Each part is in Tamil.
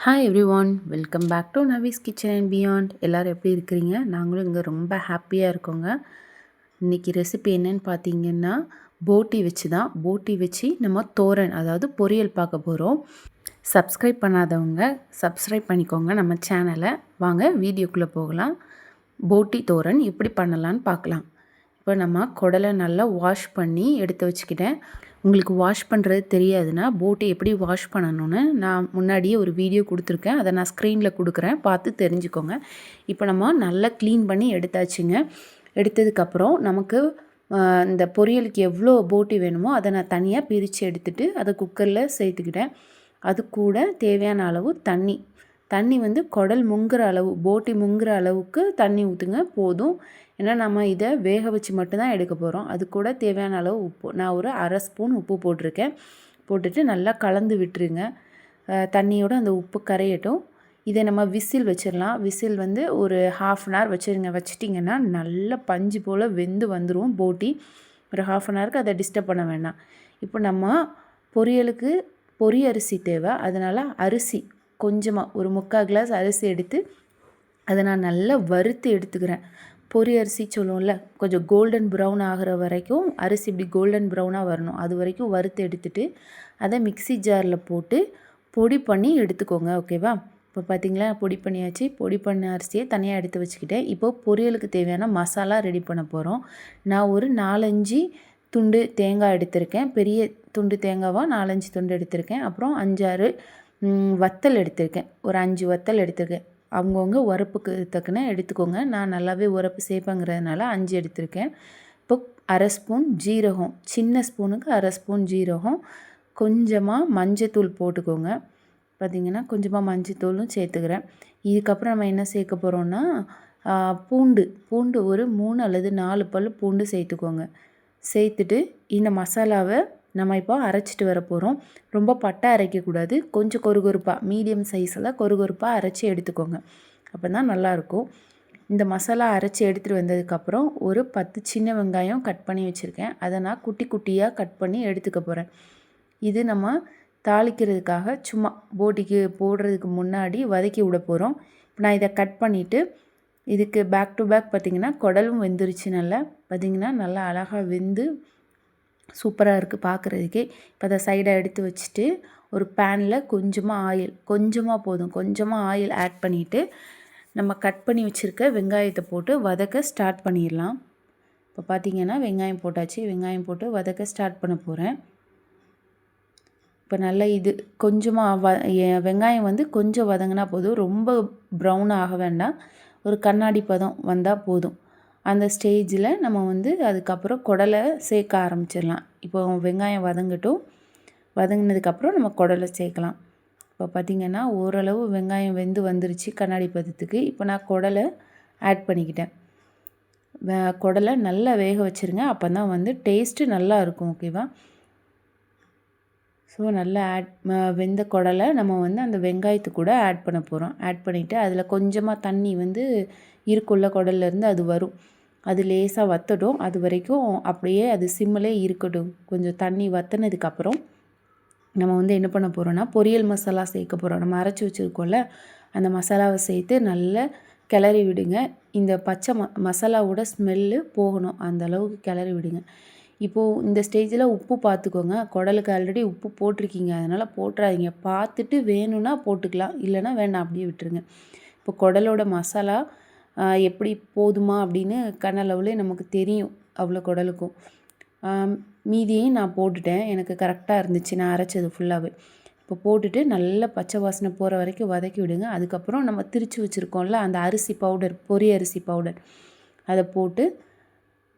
Hi everyone, welcome back to Navi's kitchen and beyond. எல்லோரும் எப்படி இருக்கிறீங்க? நாங்களும் இங்கே ரொம்ப ஹாப்பியாக இருக்கோங்க. இன்றைக்கி ரெசிபி என்னன்னு பார்த்தீங்கன்னா, போட்டி வச்சு நம்ம தோரன், அதாவது பொரியல் பார்க்க போகிறோம். சப்ஸ்கிரைப் பண்ணாதவங்க சப்ஸ்கிரைப் பண்ணிக்கோங்க நம்ம சேனலை. வாங்க வீடியோக்குள்ளே போகலாம். போட்டி தோரன் எப்படி பண்ணலான்னு பார்க்கலாம். இப்போ நம்ம குடலை நல்லா வாஷ் பண்ணி எடுத்து வச்சுக்கிட்டேன். உங்களுக்கு வாஷ் பண்ணுறது தெரியாதுன்னா போட்டி எப்படி வாஷ் பண்ணணும்னு நான் முன்னாடியே ஒரு வீடியோ கொடுத்துருக்கேன். அதை நான் ஸ்க்ரீனில் கொடுக்குறேன், பார்த்து தெரிஞ்சுக்கோங்க. இப்போ நம்ம நல்லா க்ளீன் பண்ணி எடுத்தாச்சுங்க. எடுத்ததுக்கப்புறம் நமக்கு இந்த பொரியலுக்கு எவ்வளோ போட்டி வேணுமோ அதை நான் தனியாக பிரித்து எடுத்துகிட்டு அதை குக்கரில் சேர்த்துக்கிட்டேன். அது கூட தேவையான அளவு தண்ணி வந்து குடல் முங்குற அளவு, போட்டி முங்குற அளவுக்கு தண்ணி ஊற்றுங்க போதும். ஏன்னா நம்ம இதை வேக வச்சு மட்டும்தான் எடுக்க போகிறோம். அது கூட தேவையான அளவு உப்பு, நான் ஒரு அரை ஸ்பூன் உப்பு போட்டிருக்கேன். போட்டுட்டு நல்லா கலந்து விட்டுருங்க. தண்ணியோடு அந்த உப்பு கரையட்டும். இதை நம்ம விசில் வச்சிடலாம். விசில் வந்து ஒரு 1/2 அன் ஹவர் வச்சுருங்க. வச்சிட்டிங்கன்னா நல்லா பஞ்சு போல் வெந்து வந்துடும் போட்டி. ஒரு 1/2 அன் ஹவருக்கு அதை டிஸ்டர்ப் பண்ண வேண்டாம். இப்போ நம்ம பொரியலுக்கு அரிசி தேவை. அதனால் அரிசி கொஞ்சமாக ஒரு 3/4 கிளாஸ் அரிசி எடுத்து அதை நான் நல்லா வறுத்து எடுத்துக்கிறேன். அரிசி சொல்லுவோம்ல, கொஞ்சம் கோல்டன் ப்ரௌன் ஆகிற வரைக்கும் அரிசி இப்படி கோல்டன் ப்ரௌனாக வரணும். அது வரைக்கும் வறுத்து எடுத்துகிட்டு அதை மிக்ஸி ஜாரில் போட்டு பொடி பண்ணி எடுத்துக்கோங்க. ஓகேவா? இப்போ பார்த்திங்களா, பொடி பண்ணியாச்சு. பொடி பண்ண அரிசியை தனியாக எடுத்து வச்சுக்கிட்டேன். இப்போது பொரியலுக்கு தேவையான மசாலா ரெடி பண்ண போகிறோம். நான் ஒரு 4-5 துண்டு தேங்காய் எடுத்திருக்கேன். பெரிய துண்டு தேங்காவாக 4-5 துண்டு எடுத்திருக்கேன். அப்புறம் 5-6 வத்தல் எடுத்திருக்கேன். ஒரு 5 வத்தல் எடுத்திருக்கேன். அவங்கவுங்க உரப்புக்கு தக்கன எடுத்துக்கோங்க. நான் நல்லாவே உரப்பு சேர்ப்பேங்கிறதுனால 5 எடுத்திருக்கேன். இப்போ அரை ஸ்பூன் ஜீரகம், சின்ன ஸ்பூனுக்கு அரை ஸ்பூன் ஜீரகம், கொஞ்சமாக மஞ்சத்தூள் போட்டுக்கோங்க. பார்த்திங்கன்னா கொஞ்சமாக மஞ்சத்தூளும் சேர்த்துக்கிறேன். இதுக்கப்புறம் நம்ம என்ன சேர்க்க போகிறோன்னா, பூண்டு ஒரு 3 அல்லது 4 பல் பூண்டு சேர்த்துக்கோங்க. சேர்த்துட்டு இந்த மசாலாவை நம்ம இப்போ அரைச்சிட்டு வர போகிறோம். ரொம்ப பட்டை அரைக்கக்கூடாது, கொஞ்சம் கொருகொருப்பாக, மீடியம் சைஸில் கொருகொருப்பாக அரைச்சி எடுத்துக்கோங்க. அப்போ தான் நல்லாயிருக்கும். இந்த மசாலா அரைச்சி எடுத்துகிட்டு வந்ததுக்கப்புறம் ஒரு 10 சின்ன வெங்காயம் கட் பண்ணி வச்சுருக்கேன். அதை நான் குட்டி குட்டியாக கட் பண்ணி எடுத்துக்க போகிறேன். இது நம்ம தாளிக்கிறதுக்காக சும்மா போட்டிக்கு போடுறதுக்கு முன்னாடி வதக்கி விட போகிறோம். இப்போ நான் இதை கட் பண்ணிவிட்டு இதுக்கு பேக் டு பேக் பார்த்திங்கன்னா குடலும் வெந்துருச்சு. நல்லா பார்த்திங்கன்னா நல்லா அழகாக வெந்து சூப்பராக இருக்குது பார்க்குறதுக்கே. இப்போ அதை சைடாக எடுத்து வச்சுட்டு ஒரு பேனில் கொஞ்சமாக போதும், கொஞ்சமாக ஆயில் ஆட் பண்ணிவிட்டு நம்ம கட் பண்ணி வச்சுருக்க வெங்காயத்தை போட்டு வதக்க ஸ்டார்ட் பண்ணிடலாம். இப்போ பார்த்திங்கன்னா வெங்காயம் போட்டாச்சு. வெங்காயம் போட்டு வதக்க ஸ்டார்ட் பண்ண போகிறேன். இப்போ நல்லா இது கொஞ்சமாக வெங்காயம் வந்து கொஞ்சம் வதங்கினா போதும், ரொம்ப ப்ரௌன் ஆக வேண்டாம். ஒரு கண்ணாடி பதம் வந்தால் போதும். அந்த ஸ்டேஜில் நம்ம வந்து அதுக்கப்புறம் குடலை சேர்க்க ஆரம்பிச்சிடலாம். இப்போ வெங்காயம் வதங்கினதுக்கப்புறம் நம்ம குடலை சேர்க்கலாம். இப்போ பார்த்திங்கன்னா ஓரளவு வெங்காயம் வெந்து வந்துருச்சு கண்ணாடி பதத்துக்கு. இப்போ நான் குடலை ஆட் பண்ணிக்கிட்டேன். குடலை நல்லா வேக வச்சுருங்க, அப்போ தான் வந்து டேஸ்ட்டு நல்லா இருக்கும். ஓகேவா? ஸோ நல்லா வெந்த குடலை நம்ம வந்து அந்த வெங்காயத்து கூட ஆட் பண்ண போகிறோம். ஆட் பண்ணிவிட்டு அதில் கொஞ்சமாக தண்ணி வந்து இருக்குள்ள குடல்லேருந்து அது வரும். அது லேசாக வற்றட்டும். அது வரைக்கும் அப்படியே அது சிம்மிலே இருக்கட்டும். கொஞ்சம் தண்ணி வற்றினதுக்கப்புறம் நம்ம வந்து என்ன பண்ண போகிறோன்னா, பொரியல் மசாலா சேர்க்க போகிறோம். நம்ம அரைச்சி வச்சுருக்கோம்ல, அந்த மசாலாவை சேர்த்து நல்லா கிளறி விடுங்க. இந்த பச்சை மசாலாவோட ஸ்மெல்லு போகணும், அந்த அளவுக்கு கிளறி விடுங்க. இப்போது இந்த ஸ்டேஜில் உப்பு பார்த்துக்கோங்க. குடலுக்கு ஆல்ரெடி உப்பு போட்டிருக்கீங்க, அதனால் போட்டுறாதீங்க. பார்த்துட்டு வேணும்னா போட்டுக்கலாம், இல்லைனா வேண்டாம், அப்படியே விட்டுருங்க. இப்போ குடலோட மசாலா எப்படி போதுமா அப்படின்னு கண்ணளவுலே நமக்கு தெரியும். அவ்வளோ குடலுக்கும் மீதியையும் நான் போட்டுட்டேன். எனக்கு கரெக்டாக இருந்துச்சு, நான் அரைச்சது ஃபுல்லாகவே. இப்போ போட்டுட்டு நல்லா பச்சை வாசனை போகிற வரைக்கும் வதக்கி விடுங்க. அதுக்கப்புறம் நம்ம திரித்து வச்சுருக்கோம்ல அந்த அரிசி பவுடர், அரிசி பவுடர், அதை போட்டு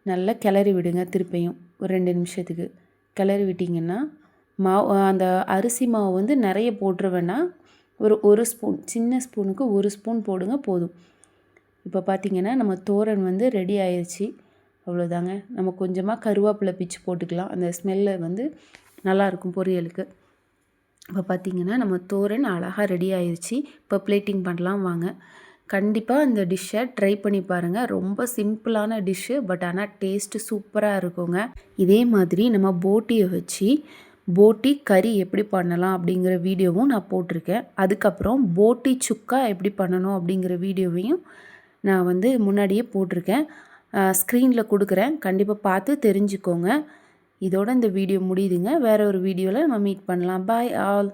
நல்லா கிளறி விடுங்க. திருப்பியும் ஒரு 2 நிமிஷத்துக்கு கிளறி விட்டிங்கன்னா அந்த அரிசி மாவு வந்து நிறைய போட்டுற வேணாம். ஒரு ஸ்பூன், சின்ன ஸ்பூனுக்கு 1 ஸ்பூன் போடுங்க போதும். இப்போ பார்த்திங்கன்னா நம்ம தோரன் வந்து ரெடி ஆயிடுச்சு. அவ்வளோதாங்க. நம்ம கொஞ்சமாக கருவேப்பிலை பிச்சு போட்டுக்கலாம், அந்த ஸ்மெல்லு வந்து நல்லாயிருக்கும் பொரியலுக்கு. இப்போ பார்த்திங்கன்னா நம்ம தோரன் அழகாக ரெடி ஆயிடுச்சு. இப்போ பிளேட்டிங் பண்ணலாம் வாங்க. கண்டிப்பாக இந்த டிஷ்ஷை ட்ரை பண்ணி பாருங்கள். ரொம்ப சிம்பிளான டிஷ்ஷு, பட் ஆனால் டேஸ்ட்டு சூப்பராக இருக்குங்க. இதே மாதிரி நம்ம போட்டியை வச்சு போட்டி கறி எப்படி பண்ணலாம் அப்படிங்கிற வீடியோவும் நான் போட்டிருக்கேன். அதுக்கப்புறம் போட்டி சுக்கா எப்படி பண்ணணும் அப்படிங்கிற வீடியோவையும் நான் வந்து முன்னாடியே போட்டிருக்கேன். ஸ்க்ரீனில் கொடுக்குறேன். கண்டிப்பாக பார்த்து தெரிஞ்சுக்கோங்க. இதோட இந்த வீடியோ முடியுதுங்க. வேற ஒரு வீடியோவில் நம்ம மீட் பண்ணலாம். Bye all.